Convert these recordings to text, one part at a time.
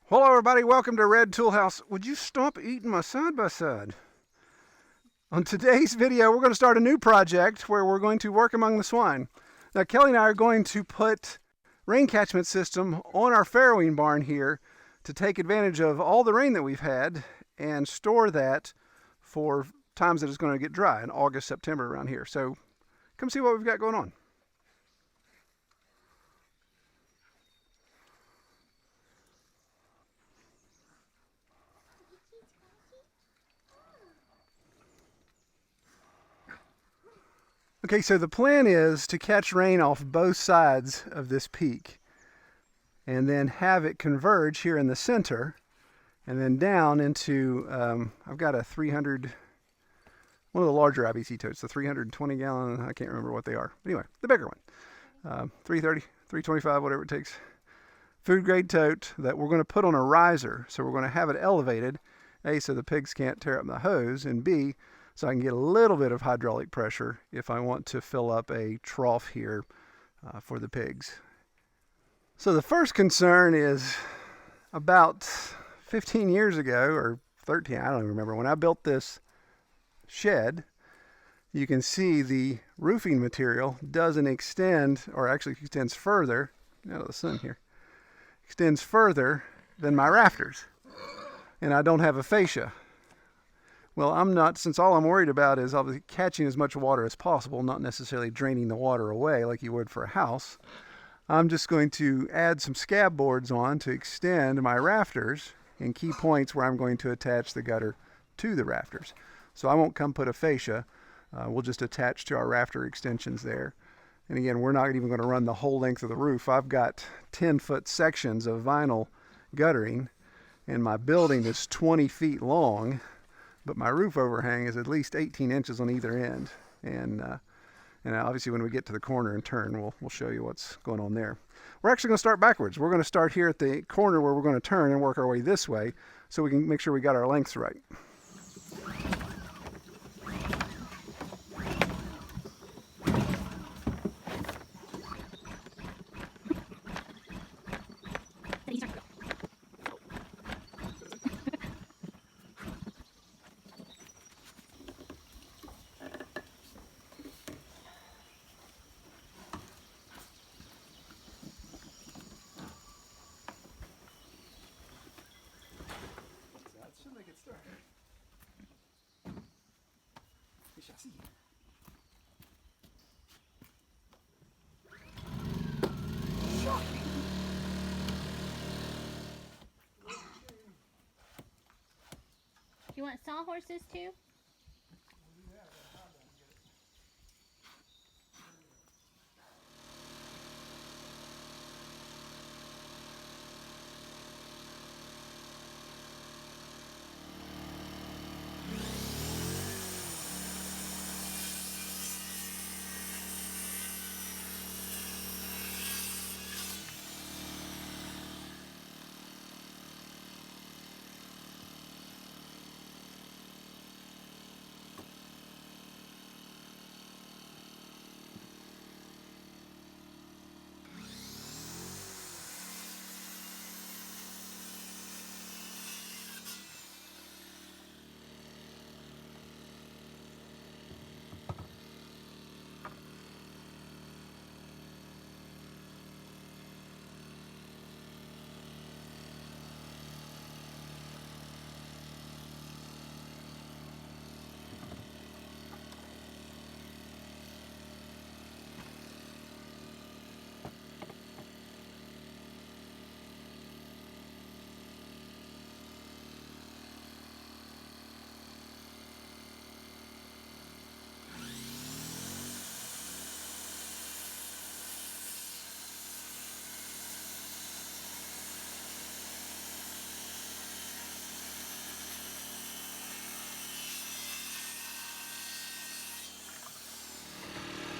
Hello everybody, welcome to Red Toolhouse. Would you stop eating my side-by-side? On today's video, we're going to start a new project where we're going to work among the swine. Now, Kelly and I are going to put rain catchment system on our farrowing barn here to take advantage of all the rain that we've had and store that for times that it's going to get dry in August, September around here. So come see what we've got going on. Okay, so the plan is to catch rain off both sides of this peak and then have it converge here in the center and then down into, I've got a 300, one of the larger IBC totes, the 320 gallon, I can't remember what they are. But anyway, the bigger one, 330, 325, whatever it takes. Food grade tote that we're going to put on a riser. So we're going to have it elevated, A, so the pigs can't tear up the hose, and B, so I can get a little bit of hydraulic pressure if I want to fill up a trough here for the pigs. So the first concern is about 15 years ago, or 13, I don't even remember, when I built this shed, you can see the roofing material doesn't extend, or actually extends further, out of the sun here, extends further than my rafters. And I don't have a fascia. Well, I'm not, since all I'm worried about is obviously catching as much water as possible, not necessarily draining the water away like you would for a house. I'm just going to add some scab boards on to extend my rafters in key points where I'm going to attach the gutter to the rafters. So I won't come put a fascia. We'll just attach to our rafter extensions there. And again, we're not even going to run the whole length of the roof. I've got 10-foot sections of vinyl guttering, and my building is 20 feet long. But my roof overhang is at least 18 inches on either end. And obviously when we get to the corner and turn, we'll show you what's going on there. We're actually going to start backwards. We're going to start here at the corner where we're going to turn and work our way this way so we can make sure we got our lengths right. You want sawhorses too?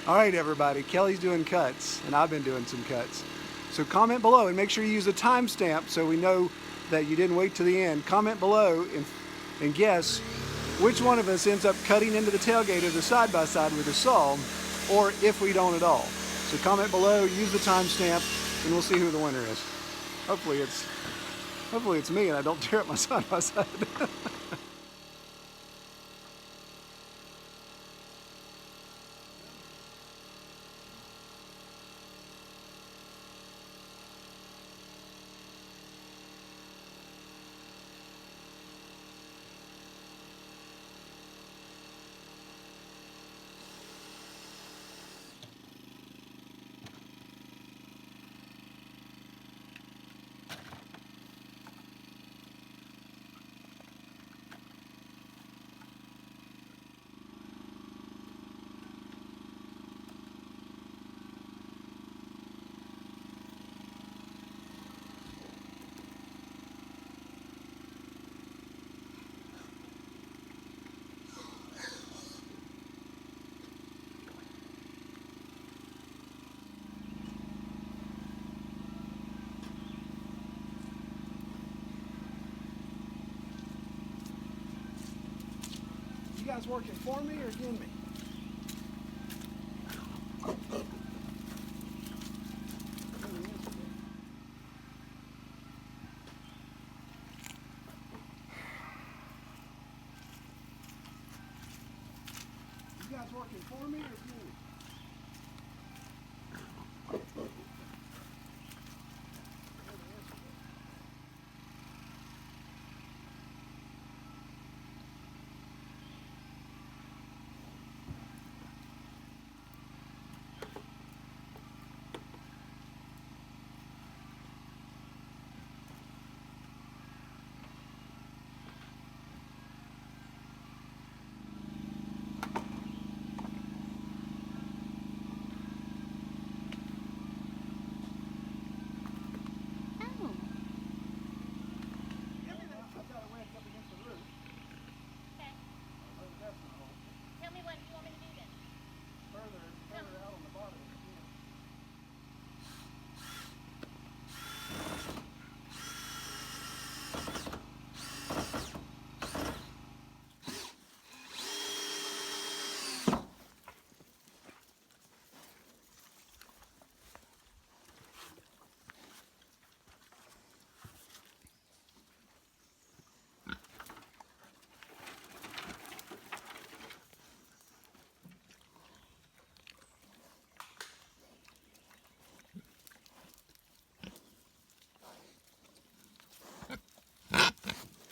All right, everybody, Kelly's doing cuts, and I've been doing some cuts. So comment below and make sure you use a timestamp so we know that you didn't wait to the end. Comment below and guess which one of us ends up cutting into the tailgate of the side-by-side with a saw, or if we don't at all. So comment below, use the timestamp, and we'll see who the winner is. Hopefully it's Hopefully it's me and I don't tear up my side by side. You guys working for me or against me? You guys working for me or against me?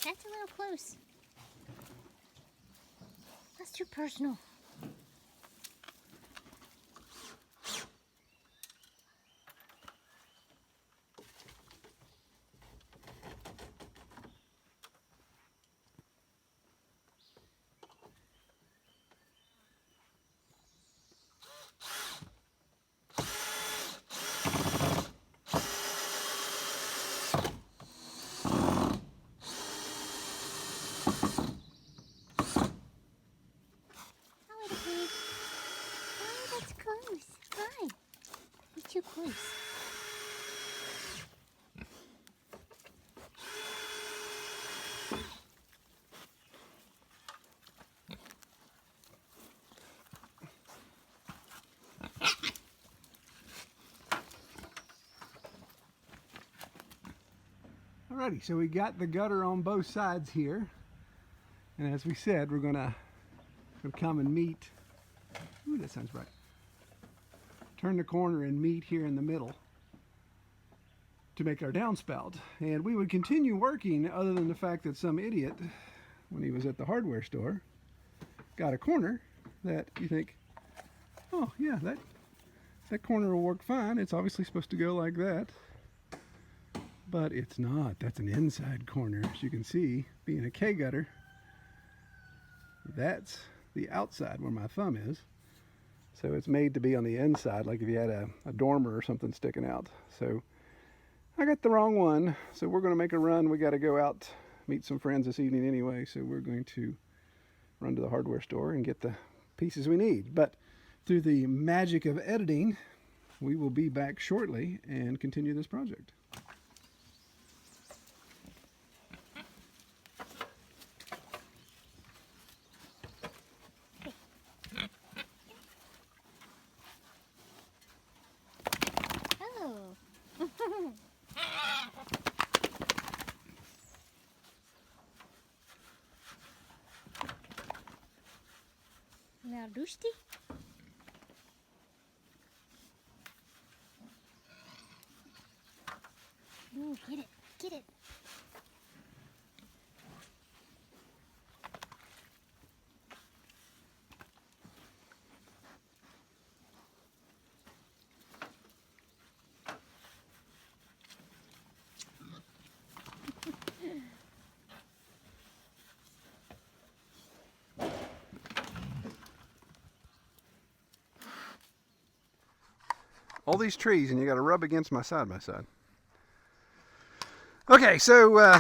That's a little close. That's too personal. Close. Hi. You're too close. Alrighty, so we got the gutter on both sides here. And as we said, we're gonna come and meet. Ooh, that sounds right. Turn the corner and meet here in the middle to make our downspout. And we would continue working other than the fact that some idiot, when he was at the hardware store, got a corner that you think, oh yeah, that corner will work fine. It's obviously supposed to go like that. But it's not. That's an inside corner. As you can see, being a K-gutter, that's the outside where my thumb is. So it's made to be on the inside, like if you had a dormer or something sticking out. So I got the wrong one. So we're going to make a run. We got to go out, meet some friends this evening anyway. So we're going to run to the hardware store and get the pieces we need. But through the magic of editing, we will be back shortly and continue this project. Roosty? Ooh, get it, get it. All these trees, and you got to rub against my side by side. Okay, so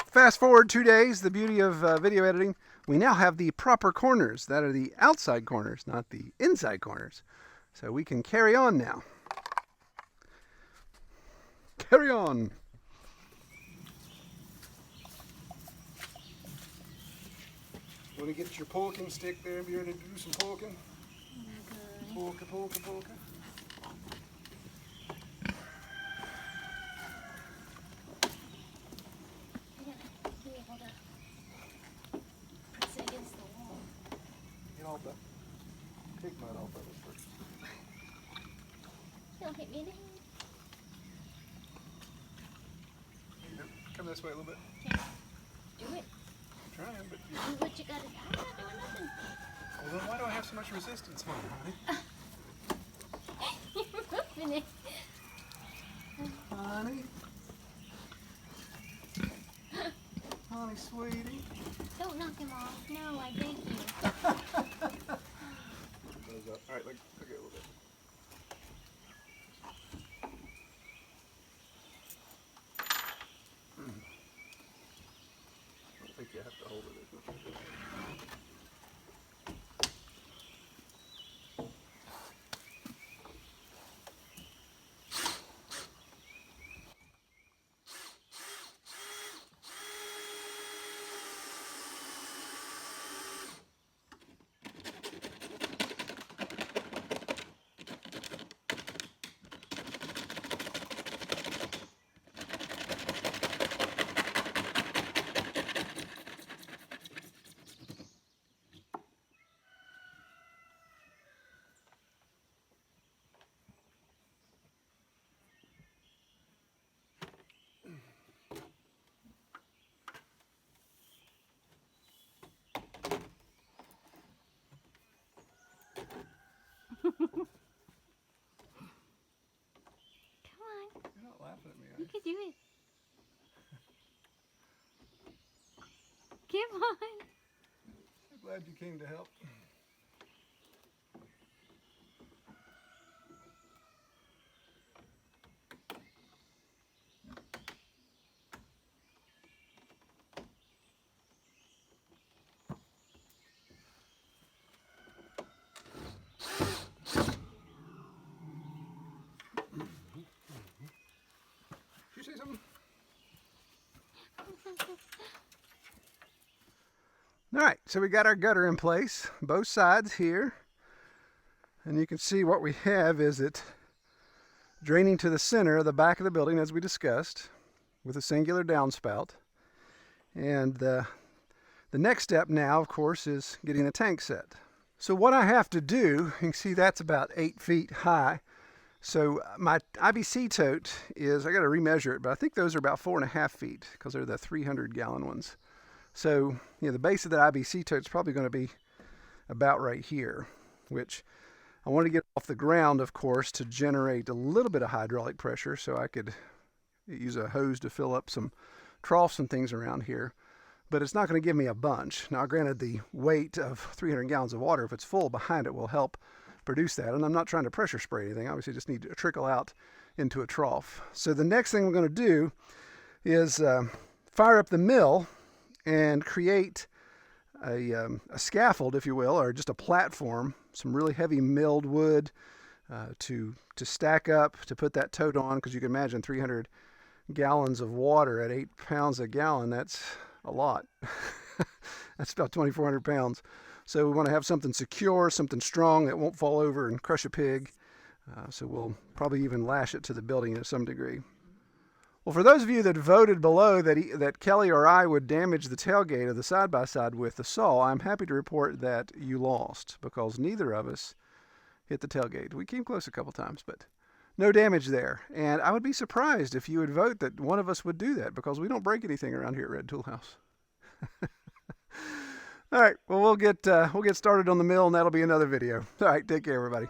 fast forward 2 days, the beauty of video editing, we now have the proper corners. That are the outside corners, not the inside corners. So we can carry on now. Carry on. Want to get your polking stick there and be ready to do some polking? Polka, polka, polka. Get all the pig mud off of it first. Don't hit me in the head. Come this way a little bit. Okay. Do it. I'm trying, but you... Do what you gotta do. I'm not doing nothing. Well, then why do I have so much resistance on it, honey? You're moving it. Honey? Honey, sweetie. Don't knock him off. No, I beg you. Goes up. All right, look at it a little bit. I don't think you have to hold it as much as this. Come on. You're not laughing at me, are You you? can do it. Come on. I'm glad you came to help. Did you say something? All right, so we got our gutter in place, both sides here. And you can see what we have is it draining to the center of the back of the building, as we discussed, with a singular downspout. And the next step now, of course, is getting the tank set. So what I have to do, you can see that's about 8 feet high. So my IBC tote is, I got to remeasure it, but I think those are about 4.5 feet because they're the 300-gallon ones. So, you know, the base of the IBC tote is probably going to be about right here, which I want to get off the ground, of course, to generate a little bit of hydraulic pressure so I could use a hose to fill up some troughs and things around here. But it's not going to give me a bunch. Now, granted, the weight of 300 gallons of water, if it's full behind it, will help produce that. And I'm not trying to pressure spray anything. Obviously, just need to trickle out into a trough. So the next thing we're going to do is fire up the mill and create a scaffold, if you will, or just a platform, some really heavy milled wood to stack up, to put that tote on, because you can imagine 300 gallons of water at 8 pounds a gallon, that's a lot. That's about 2,400 pounds. So we want to have something secure, something strong that won't fall over and crush a pig. So we'll probably even lash it to the building to some degree. Well, for those of you that voted below that Kelly or I would damage the tailgate of the side-by-side with the saw, I'm happy to report that you lost because neither of us hit the tailgate. We came close a couple times, but no damage there. And I would be surprised if you would vote that one of us would do that because we don't break anything around here at Red Tool House. All right, well, we'll get started on the mill, and that'll be another video. All right, take care, everybody.